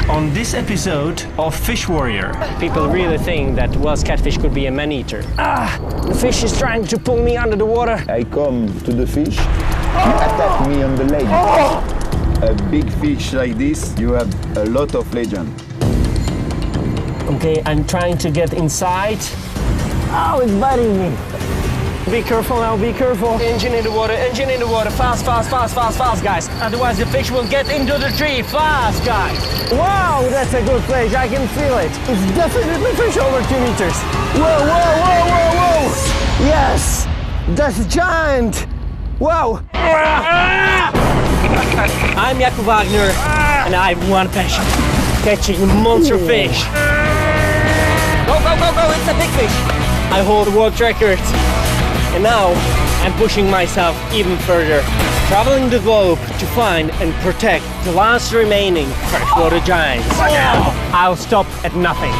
On this episode of Fish Warrior. People really think that Wells catfish could be a man-eater. The fish is trying to pull me under the water. I come to the fish, he attack me on the leg. A big fish like this, you have a lot of legend. Okay, I'm trying to get inside. Oh, it's biting me. Be careful now, be careful. Engine in the water, fast, fast, fast, fast, fast, guys. Otherwise the fish will get into the tree, fast, guys. Wow, that's a good place, I can feel it. It's definitely fish over 2 meters. Whoa, whoa, whoa, whoa, whoa. Yes, that's a giant. Wow. I'm Jacob Wagner, and I have one passion, catching monster fish. Go, go, go, go, it's a big fish. I hold the world record. And now, I'm pushing myself even further, traveling the globe to find and protect the last remaining freshwater giants. I'll stop at nothing.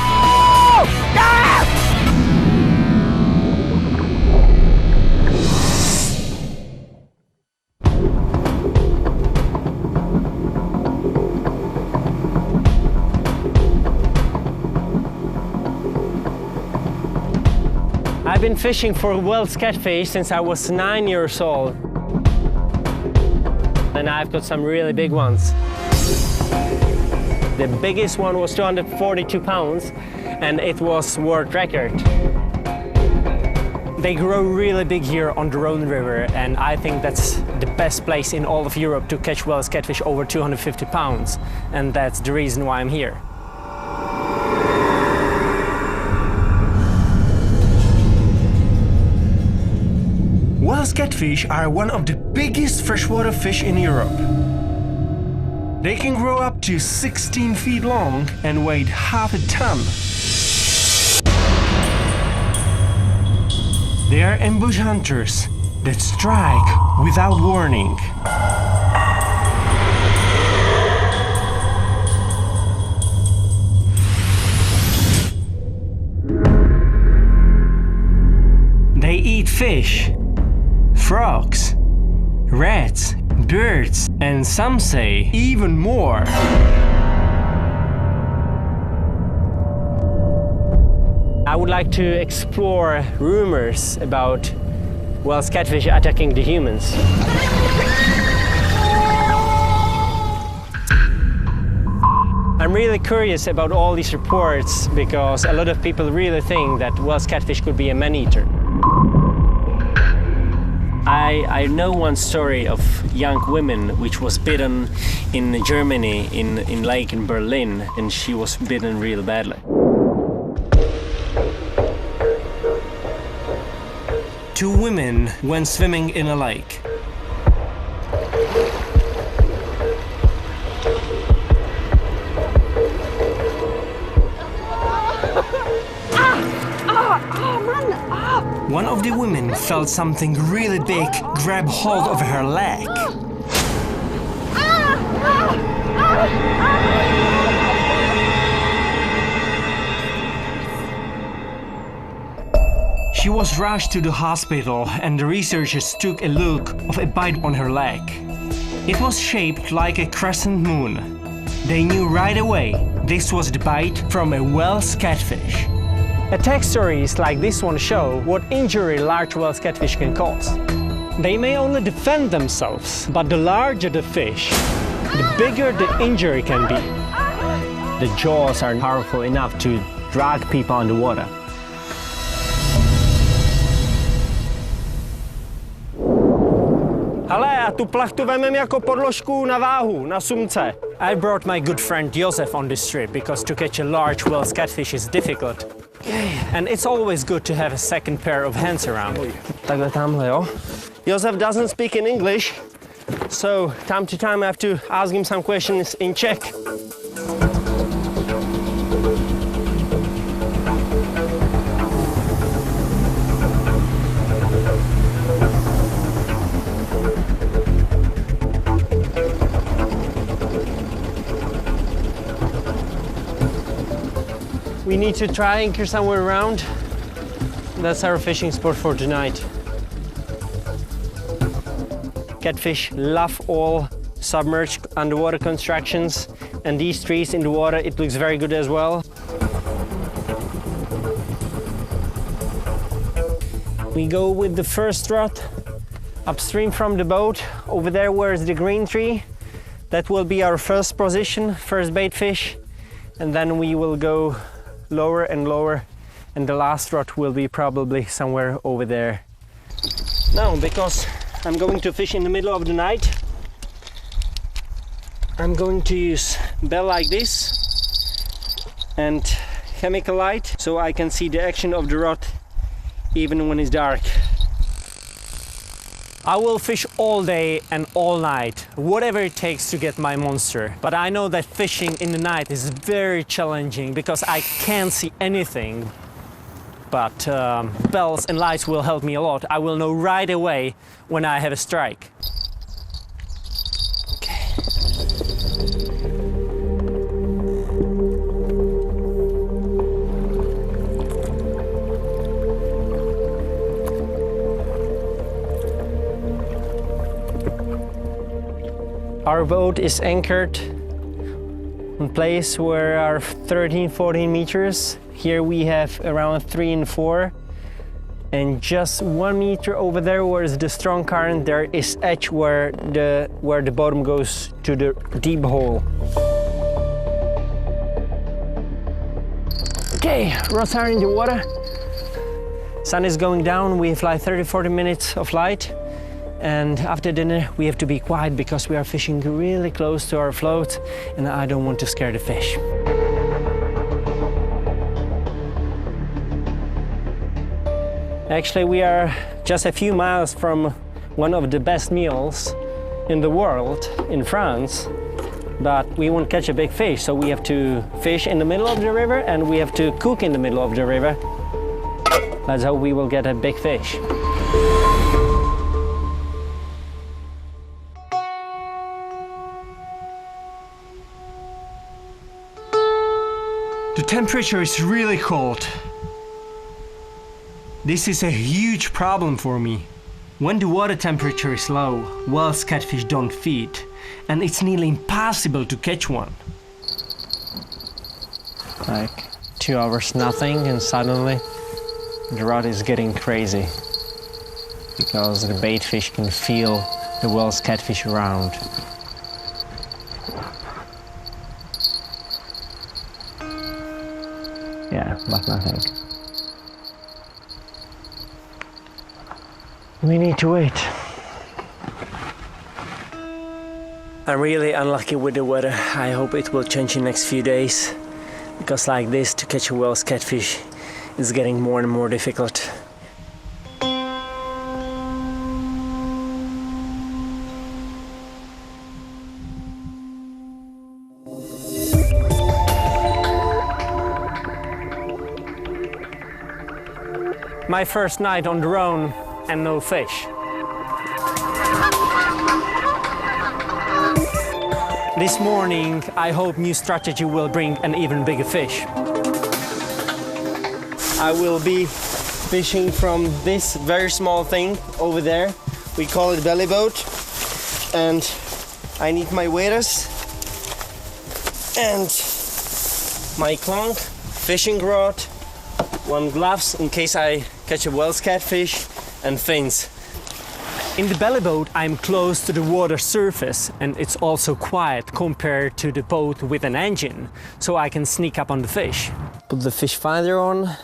I've been fishing for Wells catfish since I was 9 years old. And I've got some really big ones. The biggest one was 242 pounds and it was world record. They grow really big here on the Rhone River, and I think that's the best place in all of Europe to catch Wells catfish over 250 pounds. And that's the reason why I'm here. Wells catfish are one of the biggest freshwater fish in Europe. They can grow up to 16 feet long and weigh half a ton. They are ambush hunters that strike without warning. They eat fish, frogs, rats, birds, and some say even more. I would like to explore rumors about Wells catfish attacking the humans. I'm really curious about all these reports because a lot of people really think that Wells catfish could be a man-eater. I know one story of young women which was bitten in Germany, in lake in Berlin, and she was bitten real badly. Two women went swimming in a lake. One of the women felt something really big grab hold of her leg. She was rushed to the hospital and the researchers took a look of a bite on her leg. It was shaped like a crescent moon. They knew right away this was the bite from a Wells catfish. Attack stories like this one show what injury large Wells catfish can cause. They may only defend themselves, but the larger the fish, the bigger the injury can be, the jaws are powerful enough to drag people underwater. Hele, a tu plachtu vemem jako podložku na váhu, na sumce. I brought my good friend Josef on this trip because to catch a large Welsh catfish is difficult. And it's always good to have a second pair of hands around. Takhle tamhle, jo? Josef doesn't speak in English, so time to time I have to ask him some questions in Czech. We need to try anchor somewhere around. That's our fishing spot for tonight. Catfish love all submerged underwater constructions, and these trees in the water, it looks very good as well. We go with the first rod upstream from the boat. Over there where is the green tree. That will be our first position, first bait fish. And then we will go lower and lower, and the last rod will be probably somewhere over there. Now, because I'm going to fish in the middle of the night, I'm going to use bell like this and chemical light so I can see the action of the rod even when it's dark. I will fish all day and all night, whatever it takes to get my monster. But I know that fishing in the night is very challenging because I can't see anything. But bells and lights will help me a lot. I will know right away when I have a strike. Our boat is anchored in place where are 13-14 meters. Here we have around 3 and 4. And just 1 meter over there where is the strong current, there is edge where the bottom goes to the deep hole. Okay, rods are in the water. Sun is going down, we have like 30-40 minutes of light. And after dinner we have to be quiet because we are fishing really close to our float and I don't want to scare the fish. Actually, we are just a few miles from one of the best meals in the world in France, but we won't catch a big fish, so we have to fish in the middle of the river and we have to cook in the middle of the river. That's how we will get a big fish. The temperature is really cold. This is a huge problem for me. When the water temperature is low, Welsh catfish don't feed, and it's nearly impossible to catch one. Like 2 hours nothing and suddenly the rod is getting crazy because the bait fish can feel the Welsh catfish around. Yeah, but nothing. We need to wait. I'm really unlucky with the weather. I hope it will change in the next few days, because like this, to catch a Welsh catfish is getting more and more difficult. My first night on the Rhone and no fish. This morning, I hope new strategy will bring an even bigger fish. I will be fishing from this very small thing over there. We call it belly boat. And I need my waders and my clunk, fishing rod, one gloves in case I catch a Welsh catfish, and fins. In the belly boat, I'm close to the water surface and it's also quiet compared to the boat with an engine, so I can sneak up on the fish. Put the fish finder on.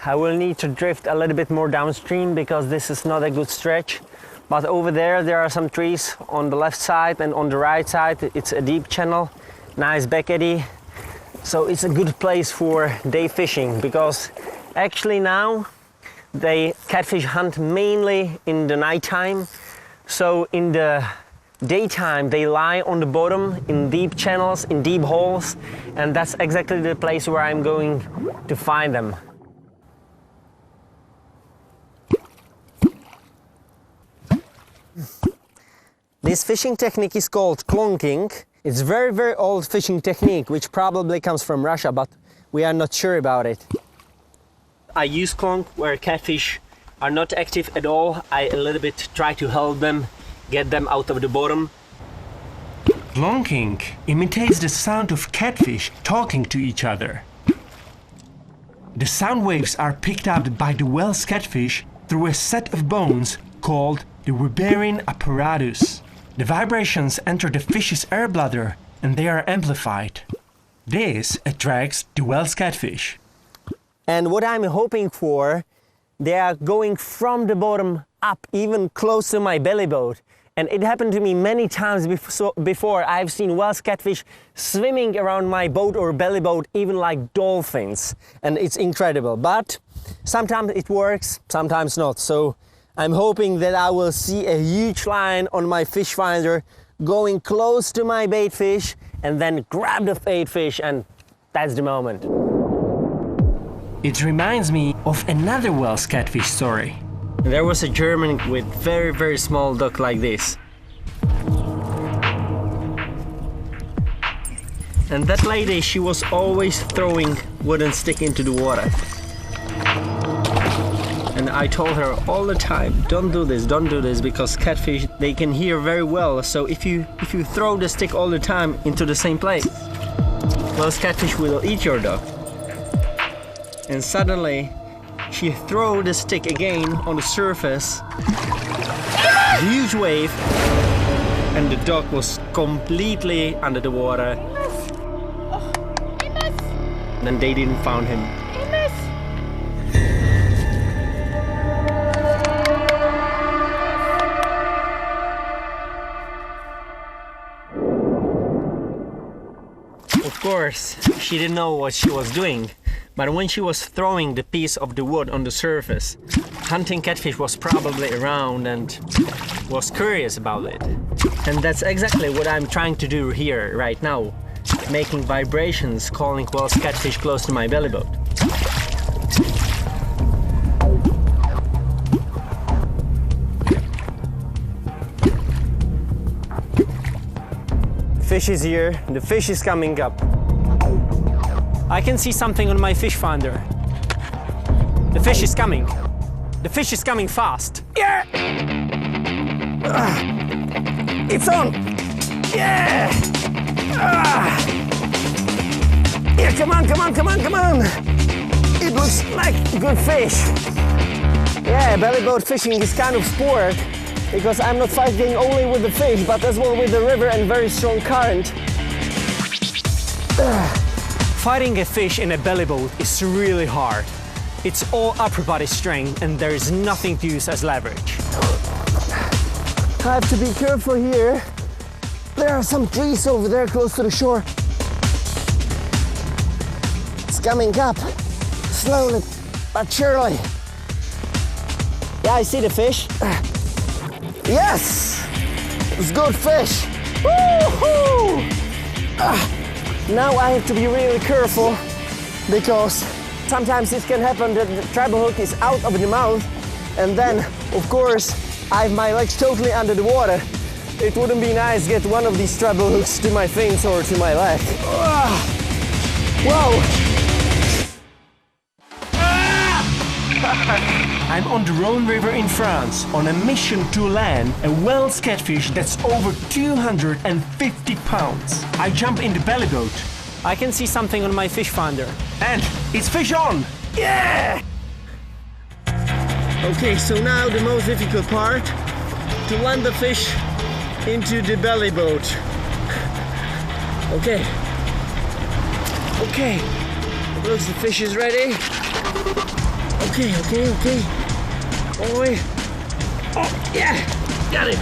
I will need to drift a little bit more downstream because this is not a good stretch. But over there are some trees on the left side, and on the right side it's a deep channel, nice back eddy. So it's a good place for day fishing, because actually now they catfish hunt mainly in the nighttime. So in the daytime they lie on the bottom in deep channels, in deep holes, and that's exactly the place where I'm going to find them. This fishing technique is called clonking. It's very, very old fishing technique, which probably comes from Russia, but we are not sure about it. I use clonk where catfish are not active at all. I a little bit try to help them, get them out of the bottom. Clonking imitates the sound of catfish talking to each other. The sound waves are picked up by the whale's catfish through a set of bones called the Weberian apparatus. The vibrations enter the fish's air bladder and they are amplified. This attracts the whale's catfish. And what I'm hoping for, they are going from the bottom up, even close to my belly boat. And it happened to me many times before. I've seen whale's catfish swimming around my boat or belly boat, even like dolphins. And it's incredible. But sometimes it works, sometimes not. So I'm hoping that I will see a huge line on my fish finder going close to my bait fish and then grab the bait fish, and that's the moment. It reminds me of another whale's catfish story. There was a German with very, very small duck like this. And that lady, she was always throwing wooden stick into the water. And I told her all the time, don't do this, because catfish, they can hear very well. So if you throw the stick all the time into the same place, those catfish will eat your duck. And suddenly, she threw the stick again on the surface, huge wave, and the dog was completely under the water. And then they didn't find him. Of course, she didn't know what she was doing. But when she was throwing the piece of the wood on the surface, hunting catfish was probably around and was curious about it. And that's exactly what I'm trying to do here right now, making vibrations, calling whale's catfish close to my belly boat. Fish is here, the fish is coming up. I can see something on my fish finder. The fish is coming. The fish is coming fast. Yeah! It's on! Yeah! Yeah, come on, come on, come on, come on! It looks like good fish. Yeah, belly boat fishing is kind of sport, because I'm not fighting only with the fish, but as well with the river and very strong current. Fighting a fish in a belly boat is really hard. It's all upper body strength and there is nothing to use as leverage. I have to be careful here. There are some trees over there close to the shore. It's coming up, slowly but surely. Yeah, I see the fish. Yes! It's good fish. Woo-hoo! Now I have to be really careful, because sometimes it can happen that the treble hook is out of the mouth, and then, of course, I have my legs totally under the water. It wouldn't be nice to get one of these treble hooks to my fins or to my leg. Whoa! I'm on the Rhone River in France on a mission to land a whale's catfish that's over 250 pounds. I jump in the belly boat. I can see something on my fish finder. And it's fish on! Yeah! Okay, so now the most difficult part. to land the fish into the belly boat. Okay. Okay. It looks the fish is ready. Okay. Oh, yeah. Got it.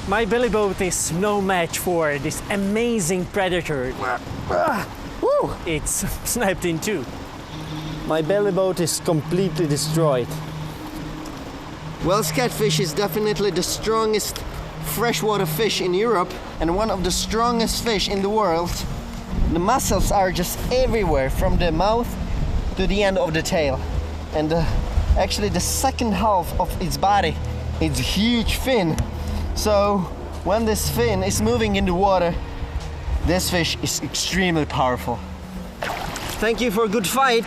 My belly boat is no match for this amazing predator. It's snapped in two. My belly boat is completely destroyed. Wells catfish is definitely the strongest freshwater fish in Europe and one of the strongest fish in the world. The muscles are just everywhere from the mouth to the end of the tail. And actually the second half of its body is a huge fin. So when this fin is moving in the water, this fish is extremely powerful. Thank you for a good fight.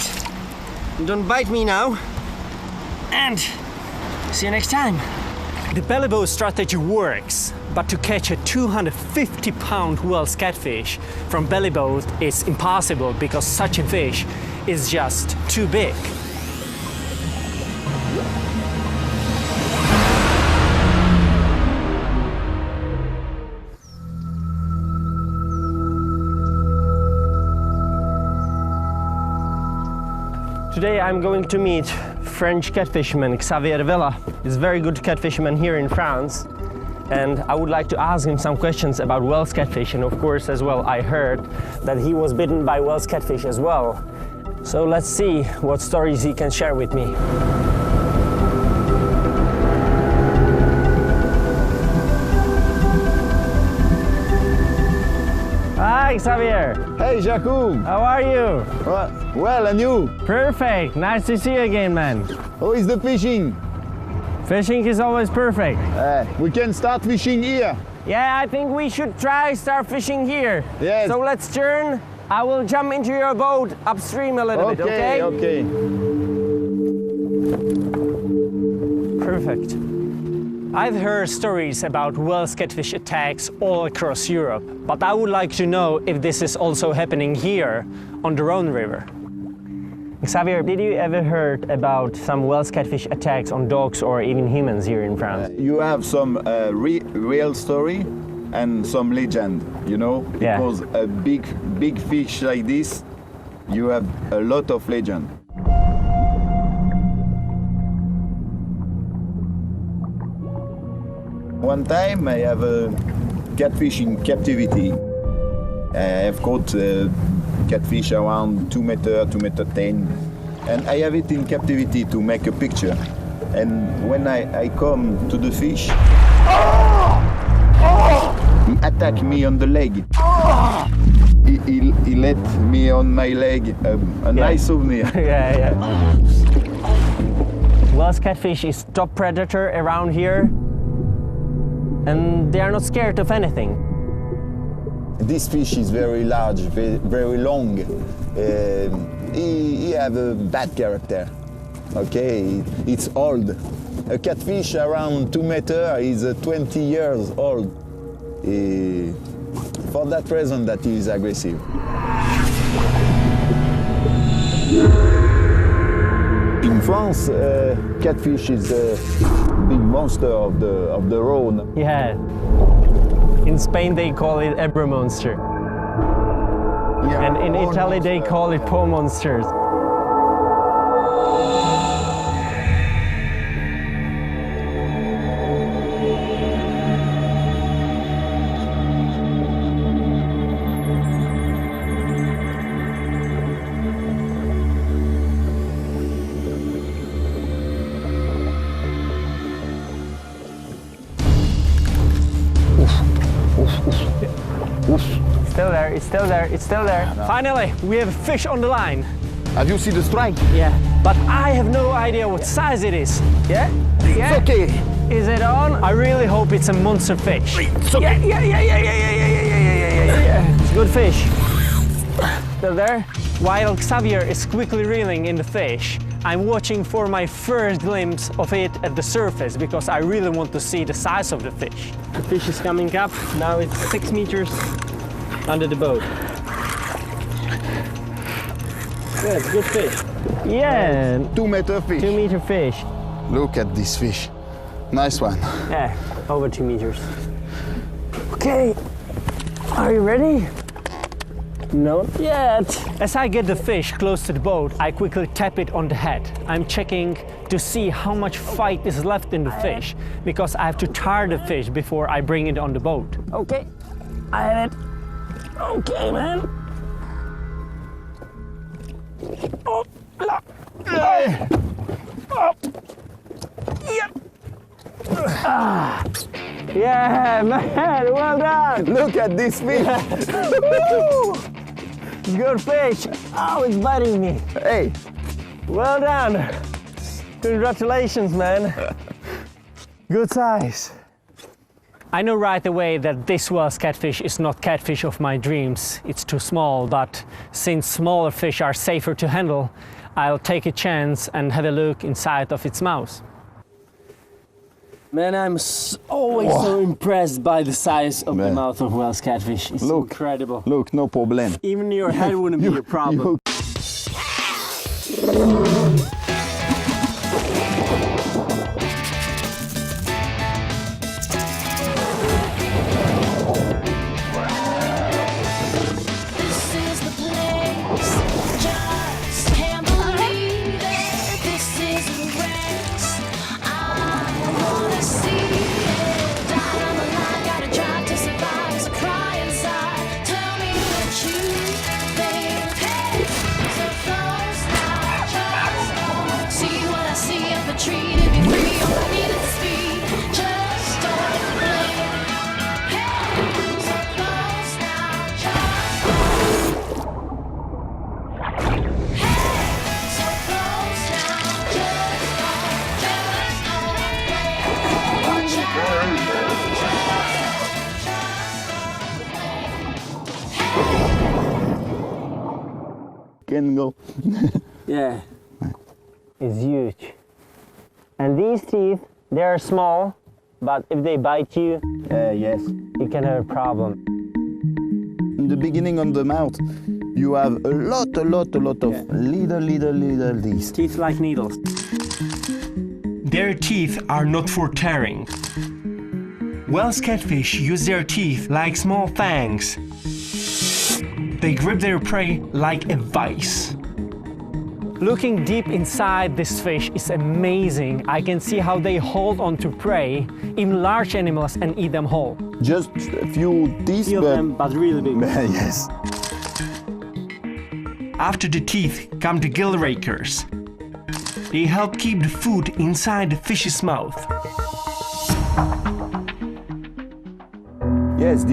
Don't bite me now. And see you next time. The belly boat strategy works, but to catch a 250-pound Wells catfish from belly boat is impossible because such a fish is just too big. Today I'm going to meet French catfisherman Xavier Villa. He's a very good catfisherman here in France. And I would like to ask him some questions about Wells catfish. And of course as well, I heard that he was bitten by Wells catfish as well. So let's see what stories he can share with me. Hi Xavier! Hey, Jakub! How are you? Well, and you? Perfect! Nice to see you again, man. How is the fishing? Fishing is always perfect. We can start fishing here. Yeah, I think we should start fishing here. Yes. So let's turn. I will jump into your boat upstream a little bit, okay? Okay. Perfect. I've heard stories about Wells catfish attacks all across Europe, but I would like to know if this is also happening here on the Rhone River. Xavier, did you ever heard about some Wells catfish attacks on dogs or even humans here in France? You have some real story and some legend, you know? Yeah. Because a big fish like this, you have a lot of legend. One time I have a catfish in captivity. I have caught catfish around 2 meter, 2 meter 10. And I have it in captivity to make a picture. And when I come to the fish, he attacked me on the leg. He let me on my leg a nice souvenir. Yeah. Wells catfish is top predator around here. And they are not scared of anything. This fish is very large, very long. He have a bad character. Okay, it's old. A catfish around 2 meters is 20 years old. For that reason that he is aggressive. In France, catfish is a big monster of the Rhone. Yeah. In Spain they call it Ebro monster. Yeah, And in Italy they call it Po monsters. It's still there. Finally, we have a fish on the line. Have you seen the strike? Yeah. But I have no idea what size it is. Yeah? It's okay. Is it on? I really hope it's a monster fish. It's okay. Yeah. It's good fish. Still there? While Xavier is quickly reeling in the fish, I'm watching for my first glimpse of it at the surface because I really want to see the size of the fish. The fish is coming up. Now it's 6 meters under the boat. Good fish. Yeah, 2 meter fish. 2 meter fish. Look at this fish. Nice one. Yeah, over 2 meters. Okay, are you ready? Not yet. As I get the fish close to the boat, I quickly tap it on the head. I'm checking to see how much fight is left in the fish, because I have to tire the fish before I bring it on the boat. Okay, I have it. Okay, man. Oh, la. Oh. Yep. Yeah, man, well done. Look at this fish. Good fish. Oh, it's biting me. Hey. Well done. Congratulations, man. Good size. I know right away that this Welsh catfish is not catfish of my dreams. It's too small, but since smaller fish are safer to handle, I'll take a chance and have a look inside of its mouth. Man, I'm always so impressed by the size of the mouth of Welsh catfish. It's incredible. Look, no problem. Even your head wouldn't be a problem. Can go. Yeah, it's huge. And these teeth, they are small, but if they bite you, Yes. you can have a problem. In the beginning of the mouth, you have a lot of little these. Teeth like needles. Their teeth are not for tearing. Welsh catfish use their teeth like small fangs. They grip their prey like a vice. Looking deep inside this fish is amazing. I can see how they hold on to prey, even large animals, and eat them whole. Just a few teeth, But really big. yes. After the teeth come the gill rakers. They help keep the food inside the fish's mouth. Yes,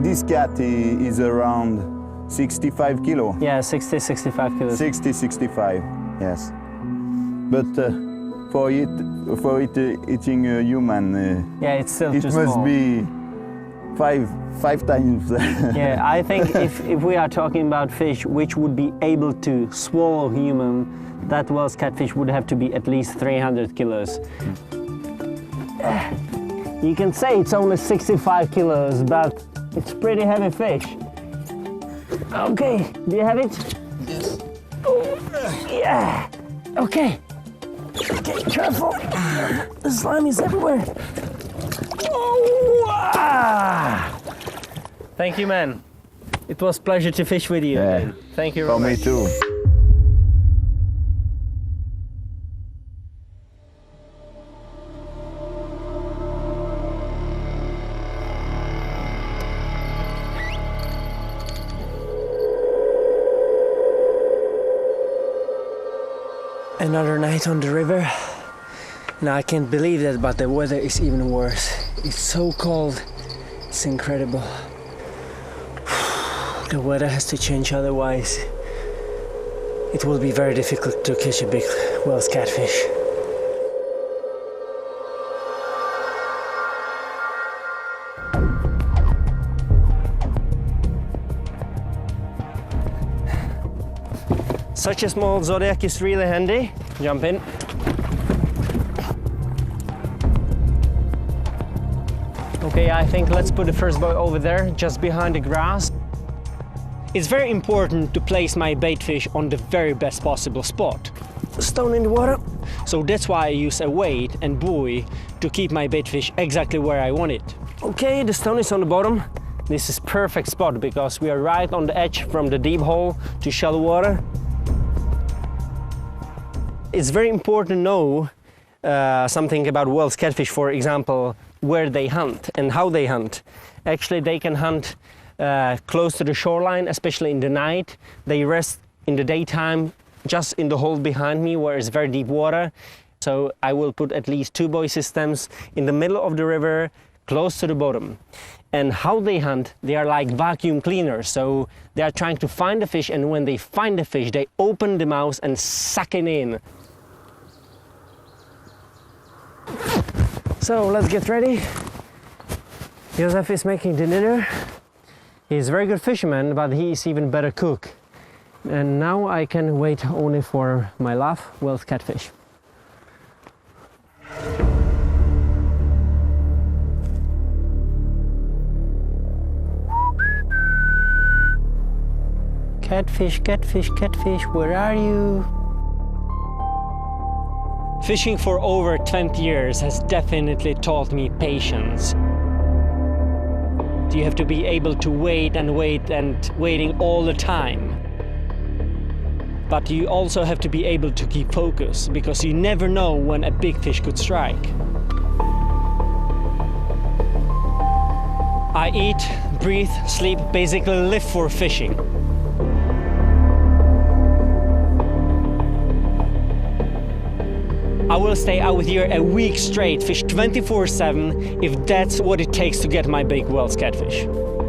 this cat is around 65 kilo. Yeah, 60, 65 kilos. 60, 65, yes. But for it eating a human, Yeah, it's still it too must small. be five times. Yeah, I think if we are talking about fish which would be able to swallow human, that Welsh catfish would have to be at least 300 kilos. You can say it's only 65 kilos, but it's pretty heavy fish. Okay, do you have it? Yes. Oh, yeah. Okay. Okay, careful. The slime is everywhere. Oh, ah. Thank you, man. It was a pleasure to fish with you. Yeah. Again. Thank you For very me much. too. Another night on the river. Now I can't believe that, but the weather is even worse. It's so cold. It's incredible. The weather has to change, otherwise it will be very difficult to catch a big Welsh catfish. Such a small Zodiac is really handy. Jump in. Okay, I think let's put the first boat over there, just behind the grass. It's very important to place my bait fish on the very best possible spot. Stone in the water. So that's why I use a weight and buoy to keep my bait fish exactly where I want it. Okay, the stone is on the bottom. This is perfect spot because we are right on the edge from the deep hole to shallow water. It's very important to know something about Wells catfish, for example, where they hunt and how they hunt. Actually, they can hunt close to the shoreline, especially in the night. They rest in the daytime just in the hole behind me where it's very deep water. So I will put at least 2 buoy systems in the middle of the river, close to the bottom. And how they hunt, they are like vacuum cleaners. So they are trying to find the fish, and when they find the fish, they open the mouth and suck it in. So let's get ready. Josef is making the dinner. He's a very good fisherman, but he's even better cook. And now I can wait only for my love, Wells catfish. Catfish, catfish, catfish, where are you? Fishing for over 20 years has definitely taught me patience. You have to be able to wait and wait and waiting all the time. But you also have to be able to keep focus, because you never know when a big fish could strike. I eat, breathe, sleep, basically live for fishing. I will stay out here a week straight, fish 24/7, if that's what it takes to get my big Wells catfish.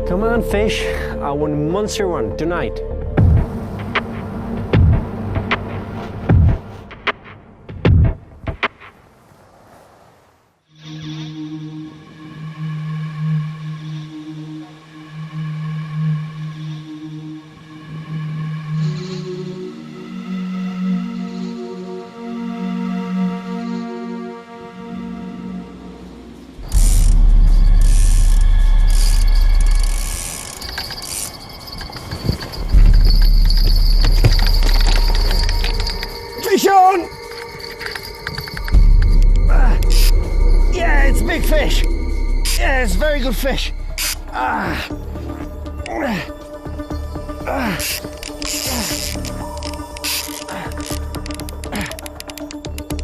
Come on, fish. I want a monster one tonight. Fish on! Yeah, it's big fish. Yeah, it's very good fish.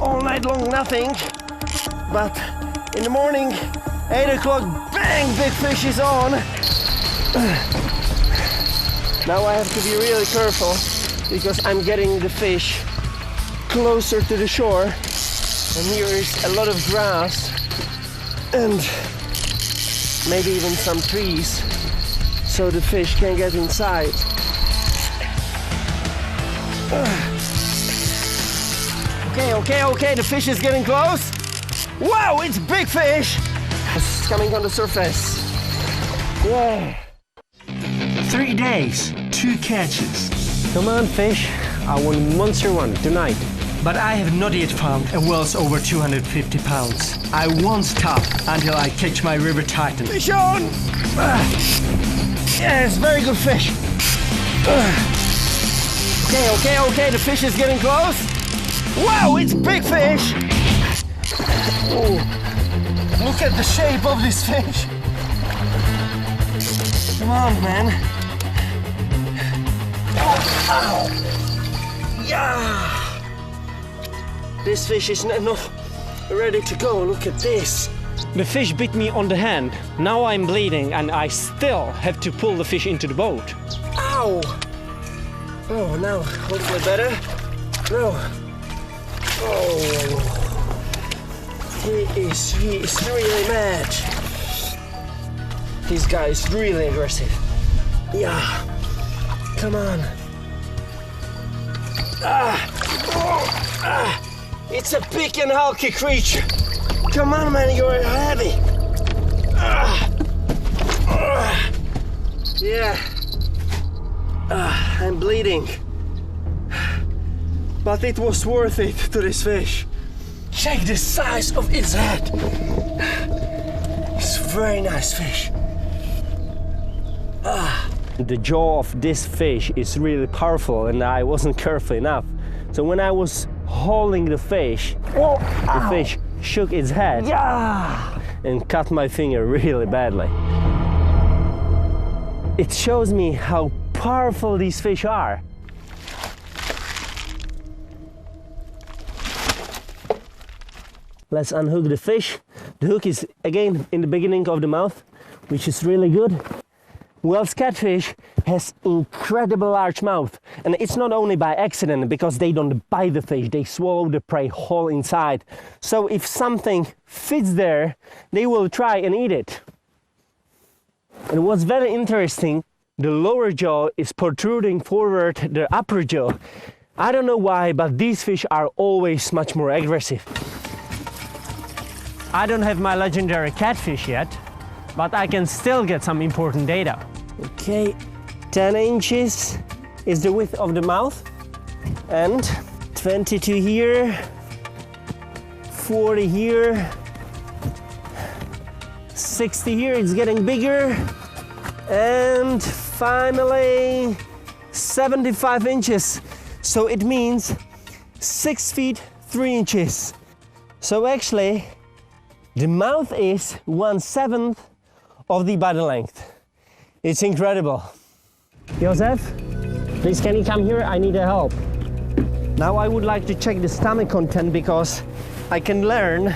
All night long nothing, but in the morning, 8 o'clock, bang, big fish is on. Now I have to be really careful because I'm getting the fish closer to the shore, and here is a lot of grass and maybe even some trees, so the fish can get inside. Okay, the fish is getting close. Wow, it's big fish! It's coming on the surface. Yeah. 3 days, 2 catches. Come on, fish. I want a monster one tonight. But I have not yet found a Wells over 250 pounds. I won't stop until I catch my river titan. Fish on! Yeah, it's very good fish. Okay, the fish is getting close. Wow, it's big fish! Oh, look at the shape of this fish. Come on, man. Oh, yeah! This fish is not ready to go. Look at this. The fish bit me on the hand. Now I'm bleeding and I still have to pull the fish into the boat. Ow! Oh, now hopefully better. No. Oh. He is really mad. This guy is really aggressive. Yeah. Come on. It's a big and hulky creature. Come on, man, you're heavy. Yeah. I'm bleeding. But it was worth it to this fish. Check the size of its head. It's a very nice fish. The jaw of this fish is really powerful and I wasn't careful enough. So when I was holding the fish, the fish shook its head and cut my finger really badly. It shows me how powerful these fish are. Let's unhook the fish. The hook is again in the beginning of the mouth, which is really good. Wells catfish has incredible large mouth, and it's not only by accident because they don't bite the fish, they swallow the prey whole inside. So if something fits there, they will try and eat it. And what's very interesting, the lower jaw is protruding forward the upper jaw. I don't know why, but these fish are always much more aggressive. I don't have my legendary catfish yet, but I can still get some important data. Okay, 10 inches is the width of the mouth, and 22 here, 40 here, 60 here, it's getting bigger, and finally 75 inches. So it means 6 feet 3 inches. So actually, the mouth is 1/7 of the body length. It's incredible. Josef, please can you come here? I need help. Now I would like to check the stomach content because I can learn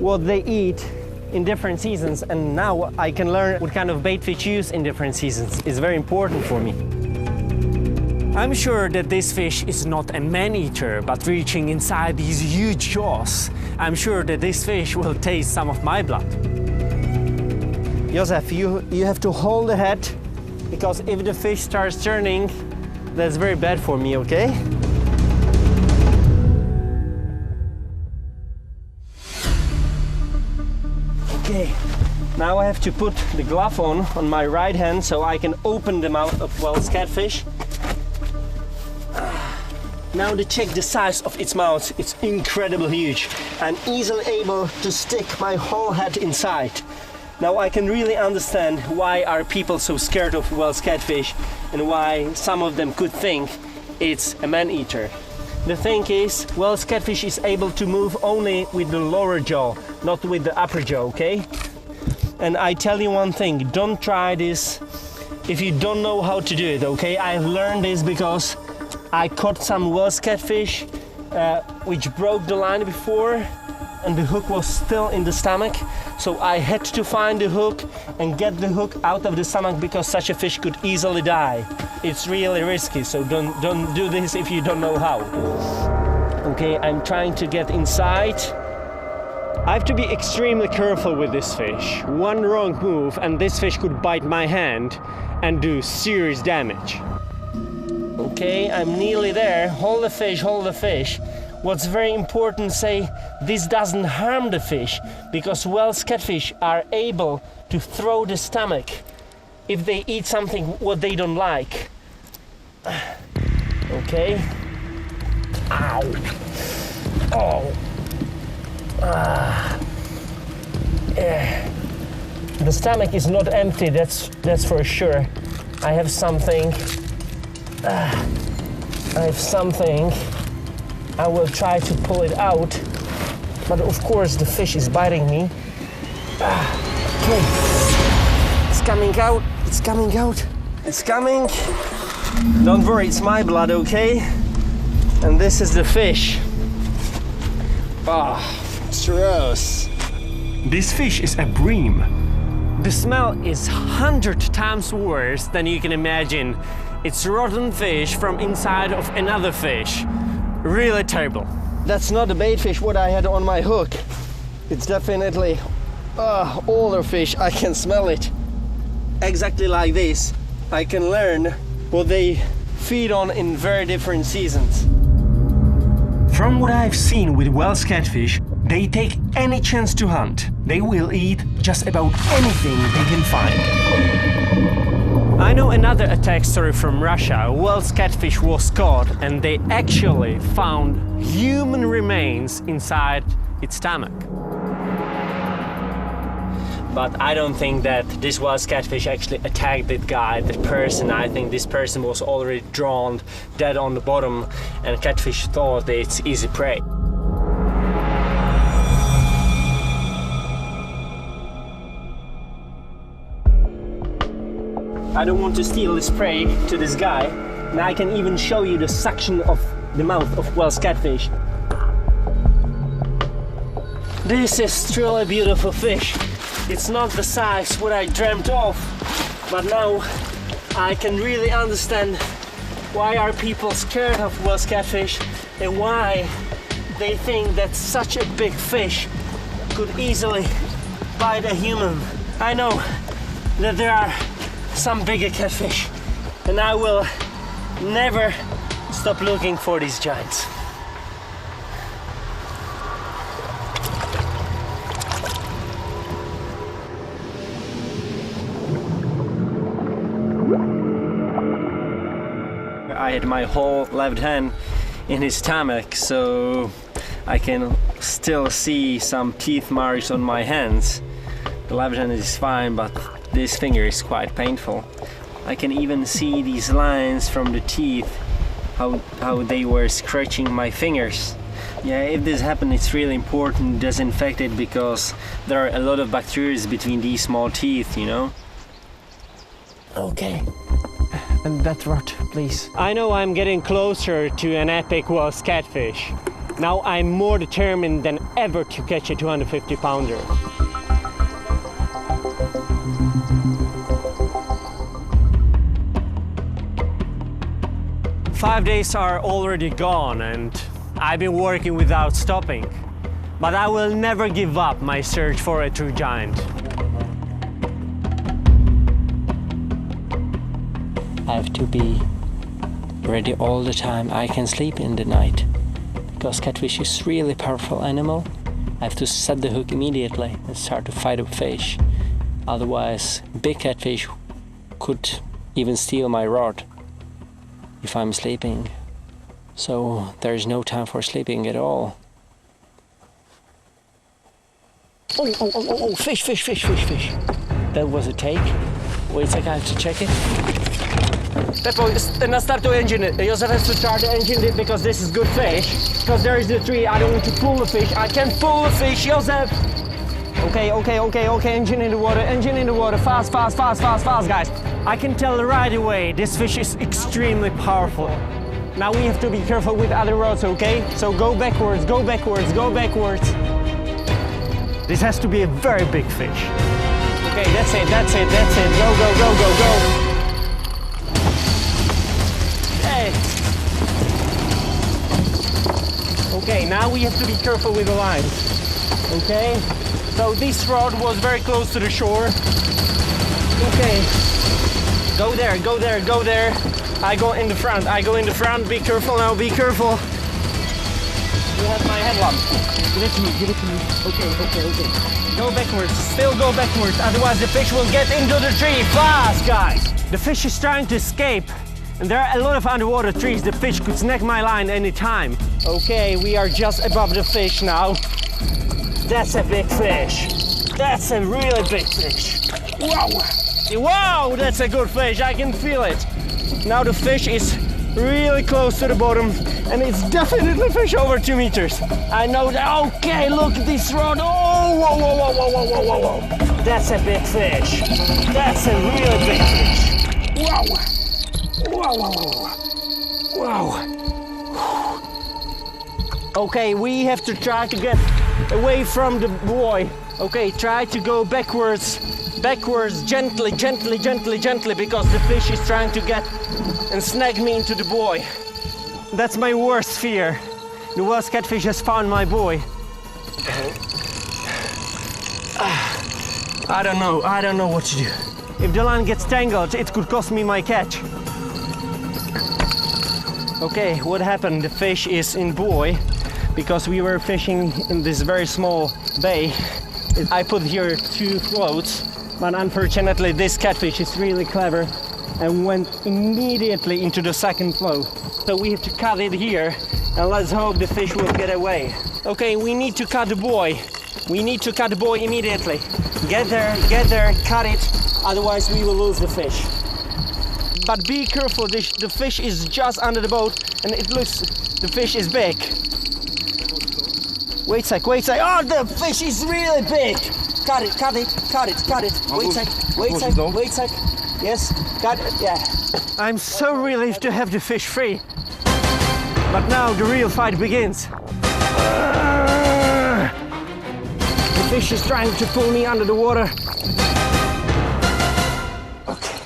what they eat in different seasons, and now I can learn what kind of bait fish use in different seasons. It's very important for me. I'm sure that this fish is not a man-eater, but reaching inside these huge jaws, I'm sure that this fish will taste some of my blood. Josef, you have to hold the head, because if the fish starts turning, that's very bad for me, okay? Okay, now I have to put the glove on my right hand so I can open the mouth of Wells catfish. Now to check the size of its mouth, it's incredibly huge. I'm easily able to stick my whole head inside. Now I can really understand why are people so scared of Wells catfish and why some of them could think it's a man-eater. The thing is, Wells catfish is able to move only with the lower jaw, not with the upper jaw, okay? And I tell you one thing, don't try this if you don't know how to do it, okay? I've learned this because I caught some Wells catfish which broke the line before, and the hook was still in the stomach. So I had to find the hook and get the hook out of the stomach because such a fish could easily die. It's really risky, so don't do this if you don't know how. Okay, I'm trying to get inside. I have to be extremely careful with this fish. One wrong move and this fish could bite my hand and do serious damage. Okay, I'm nearly there. Hold the fish, hold the fish. What's very important, say, this doesn't harm the fish, because Wells catfish are able to throw the stomach if they eat something what they don't like. Okay. Ow. Oh. The stomach is not empty, that's for sure. I have something. I will try to pull it out, but of course the fish is biting me. Okay. It's coming out, it's coming out, it's coming. Don't worry, it's my blood, okay? And this is the fish. It's gross. This fish is a bream. The smell is 100 times worse than you can imagine. It's rotten fish from inside of another fish. Really terrible. That's not the bait fish what I had on my hook. It's definitely older fish. I can smell it. Exactly like this. I can learn what they feed on in very different seasons. From what I've seen with Wells catfish, they take any chance to hunt. They will eat just about anything they can find. I know another attack story from Russia. Wells catfish was caught and they actually found human remains inside its stomach. But I don't think that this was catfish actually attacked that guy, that person. I think this person was already drowned, dead on the bottom, and catfish thought that it's easy prey. I don't want to steal this prey to this guy, and I can even show you the suction of the mouth of Welsh catfish. This is truly beautiful fish. It's not the size what I dreamt of, but now I can really understand why are people scared of Welsh catfish and why they think that such a big fish could easily bite a human. I know that there are some bigger catfish, and I will never stop looking for these giants. I had my whole left hand in his stomach, so I can still see some teeth marks on my hands. The left hand is fine, but this finger is quite painful. I can even see these lines from the teeth, how they were scratching my fingers. Yeah, if this happened, it's really important to disinfect it, because there are a lot of bacteria between these small teeth, you know? Okay. And that rod, please. I know I'm getting closer to an epic Welsh catfish. Now I'm more determined than ever to catch a 250 pounder. Five days are already gone and I've been working without stopping. But I will never give up my search for a true giant. I have to be ready all the time. I can sleep in the night because catfish is really powerful animal. I have to set the hook immediately and start to fight a fish. Otherwise, big catfish could even steal my rod if I'm sleeping. So there's no time for sleeping at all. Oh, fish. That was a take. Wait a second, I have to check it. Then I start to engine it. Josef has to start to engine it because this is good fish. Because there is the tree, I don't want to pull the fish. I can pull the fish, Josef! Okay, engine in the water, fast, guys. I can tell right away, this fish is extremely powerful. Now we have to be careful with other rods, okay? So go backwards. This has to be a very big fish. Okay, that's it. Go. Okay, now we have to be careful with the lines. Okay, so this rod was very close to the shore. Okay, go there. I go in the front. Be careful now, be careful. You have my headlamp. Give it to me. Okay. Go backwards, still go backwards, otherwise the fish will get into the tree. Fast, guys! The fish is trying to escape. And there are a lot of underwater trees. The fish could snag my line anytime. Okay, we are just above the fish now. That's a big fish. That's a really big fish. Wow, that's a good fish. I can feel it. Now the fish is really close to the bottom and it's definitely fish over 2 meters. I know that. Okay, look at this rod. Oh, whoa. That's a big fish. That's a really big fish. Wow. Okay, we have to try to get away from the buoy. Okay, try to go backwards, gently, because the fish is trying to get and snag me into the buoy. That's my worst fear. The Welsh catfish has found my buoy. I don't know what to do. If the line gets tangled, it could cost me my catch. Okay, what happened? The fish is in buoy because we were fishing in this very small bay. I put here 2 floats, but unfortunately this catfish is really clever and went immediately into the second float. So we have to cut it here and let's hope the fish will get away. Okay, we need to cut the buoy. We need to cut the buoy immediately. Get there, cut it, otherwise we will lose the fish. But be careful, the fish is just under the boat and it looks, the fish is big. Wait a sec. Oh, the fish is really big. Cut it. Wait a sec. Yes, got it, yeah. I'm so relieved to have the fish free. But now the real fight begins. The fish is trying to pull me under the water. Okay.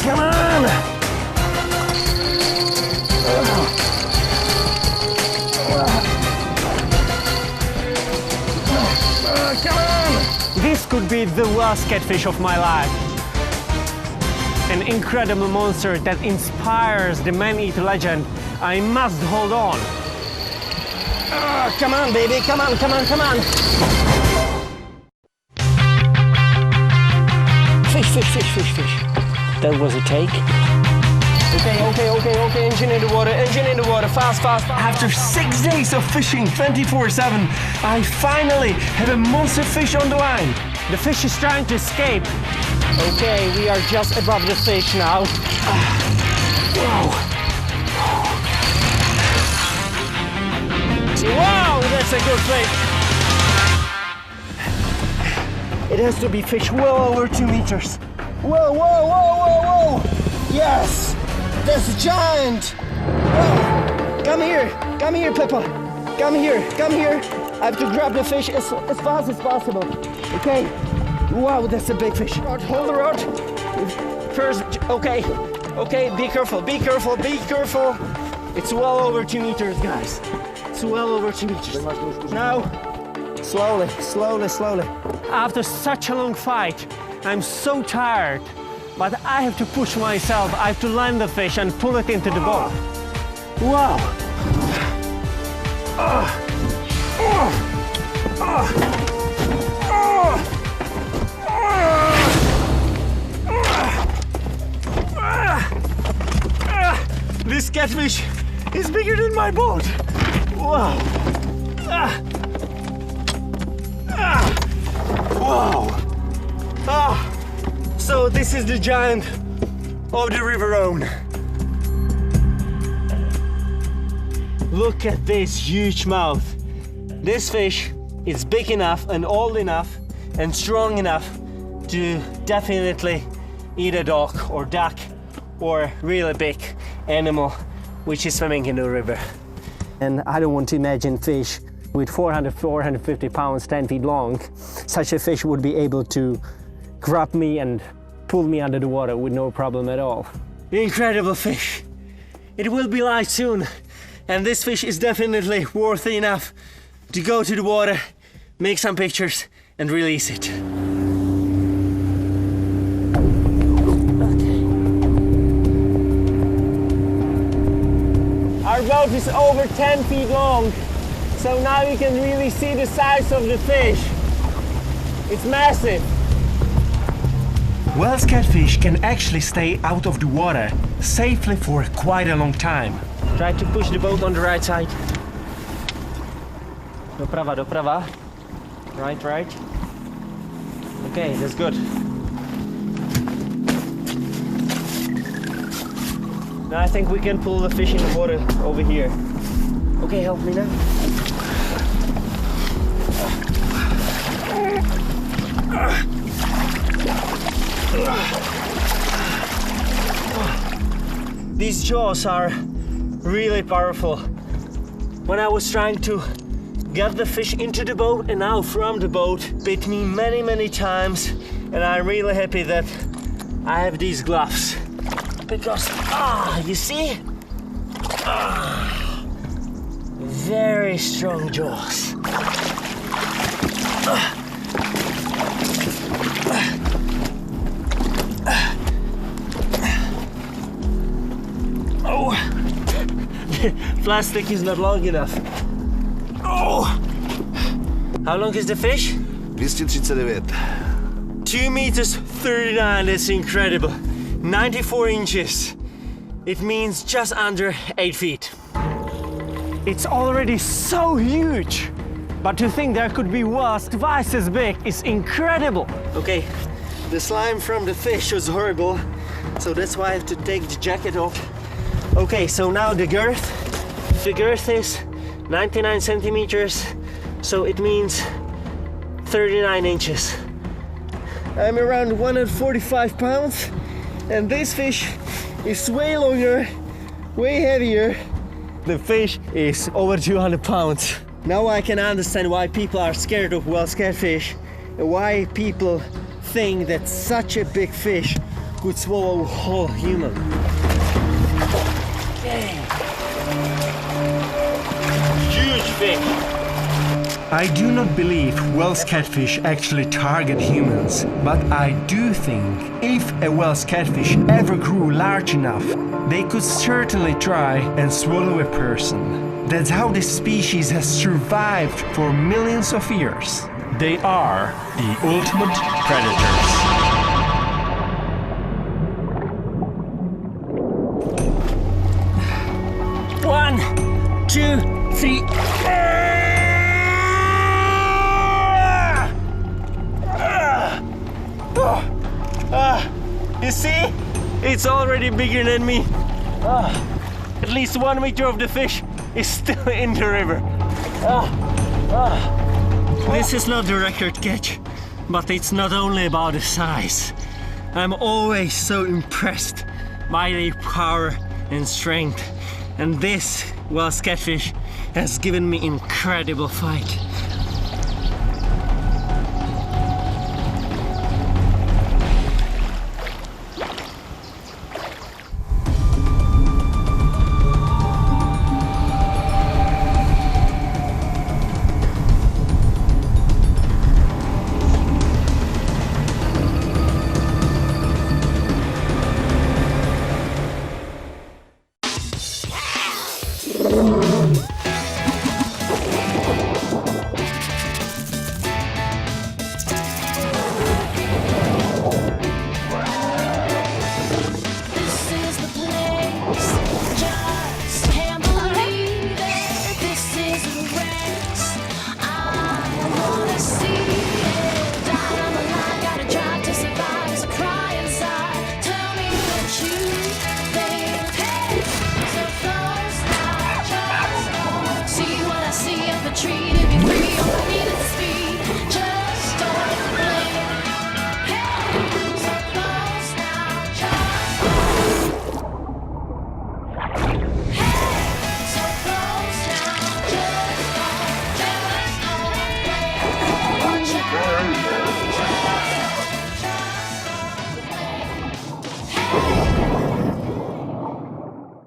Come on! Come on! This could be the last catfish of my life. An incredible monster that inspires the man-eater legend. I must hold on. Come on, baby, come on. Fish. That was a take. Okay, engine in the water, fast. After 6 days of fishing 24/7, I finally have a monster fish on the line. The fish is trying to escape. Okay, we are just above the fish now. Wow, that's a good fish. It has to be fish well over 2 meters. Whoa. Yes, that's a giant. Whoa. Come here, Peppa. Come here. I have to grab the fish as fast as possible. Okay. Wow, that's a big fish. Hold the rod. First, okay, be careful. It's well over 2 meters, guys. It's well over 2 meters. Now, slowly. After such a long fight, I'm so tired, but I have to push myself. I have to land the fish and pull it into the boat. Wow. This catfish is bigger than my boat. Wow. Wow. So this is the giant of the River Rhone. Look at this huge mouth. This fish is big enough and old enough and strong enough to definitely eat a dog or duck or really big animal which is swimming in the river. And I don't want to imagine fish with 450 pounds, 10 feet long. Such a fish would be able to grab me and pull me under the water with no problem at all. Incredible fish. It will be light soon, and this fish is definitely worthy enough to go to the water, make some pictures and release it. Our boat is over 10 feet long, so now you can really see the size of the fish. It's massive. Wels catfish can actually stay out of the water safely for quite a long time. Try to push the boat on the right side. Doprava. Right. Okay, that's good. Now I think we can pull the fish in the water over here. Okay, help me now. These jaws are really powerful. When I was trying to get the fish into the boat and now from the boat, bit me many times, and I'm really happy that I have these gloves. Because, you see? Very strong jaws. Plastic is not long enough. How long is the fish? 239. 2 meters 39, that's incredible. 94 inches. It means just under 8 feet. It's already so huge. But to think there could be whales twice as big is incredible. Okay, the slime from the fish was horrible, so that's why I have to take the jacket off. Okay, so now the girth. The girth is 99 centimeters, so it means 39 inches. I'm around 145 pounds, and this fish is way longer, way heavier. The fish is over 200 pounds. Now I can understand why people are scared of whale catfish and why people think that such a big fish could swallow a whole human. Okay. Huge fish. I do not believe whale catfish actually target humans, but I do think if a whale catfish ever grew large enough, they could certainly try and swallow a person. That's how this species has survived for millions of years. They are the ultimate predators. One, two, three. You see? It's already bigger than me. At least 1 meter of the fish is still in the river. This is not the record catch, but it's not only about the size. I'm always so impressed by their power and strength, and this whale catfish has given me incredible fight.